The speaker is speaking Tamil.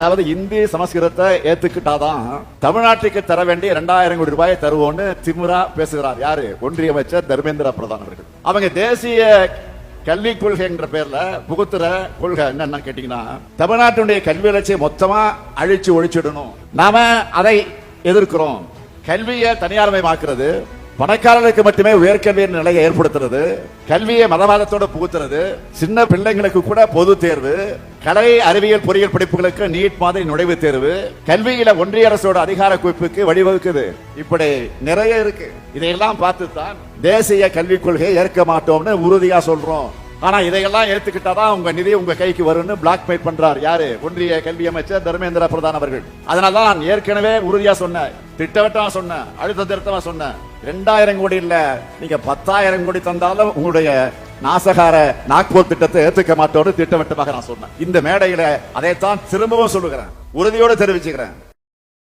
அதாவது இந்தி சமஸ்கிருதத்தை ஏத்துக்கிட்டாதான் தமிழ்நாட்டுக்கு தர வேண்டிய 2000 கோடி ரூபாயை தருவோம்னு திமுறா பேசுகிறார். யாரு? ஒன்றிய அமைச்சர் தர்மேந்திர பிரதான் அவர்கள். அவங்க தேசிய கல்விக் கொள்கை என்ற பேர்ல புகுத்துற கொள்கை என்னன்னு கேட்டீங்கன்னா, தமிழ்நாட்டுடைய கல்வி வளர்ச்சியை மொத்தமா அழிச்சு ஒழிச்சிடணும். நாம அதை எதிர்க்கிறோம். கல்வியை தனியார்மயமாக்குறது, பணக்காரர்களுக்கு மட்டுமே உயர்கல்வியின் நிலையை ஏற்படுத்துறது, கல்வியை மதவாதத்தோட புகுத்துறது, சின்ன பிள்ளைங்களுக்கு கூட பொது தேர்வு, கலை அறிவியல் பொறியியல் படிப்புகளுக்கு நீட் மாதிரி நுழைவுத் தேர்வு, கல்வியில ஒன்றிய அரசோட அதிகார குவிப்புக்கு வழிவகுக்குது. இப்படி நிறைய இருக்கு. இதையெல்லாம் பார்த்துதான் தேசிய கல்விக் கொள்கையை ஏற்க மாட்டோம்னு உறுதியா சொல்றோம். ஆனா இதையெல்லாம் ஏத்துக்கிட்டாதான் உங்க நிதி உங்க கைக்கு வரும்னு பிளாக்மெயில் பண்றார். யாரு? ஒன்றிய கல்வி அமைச்சர் தர்மேந்திர பிரதான் அவர்கள். அதனாலதான் நான் ஏற்கனவே உறுதியா சொன்னேன், திட்டவட்டமா சொன்னேன், அழுத்த திருத்தமா சொன்னேன். 2000 கோடி இல்ல, நீங்க 10,000 கோடி தந்தாலும் உங்களுடைய நாசகார நாக்பூர் திட்டத்தை ஏத்துக்க மாட்டோம்னு திட்டவட்டமாக நான் சொன்னேன். இந்த மேடையில அதைத்தான் திரும்பவும் சொல்லுகிறேன், உறுதியோடு தெரிவிச்சுக்கிறேன்.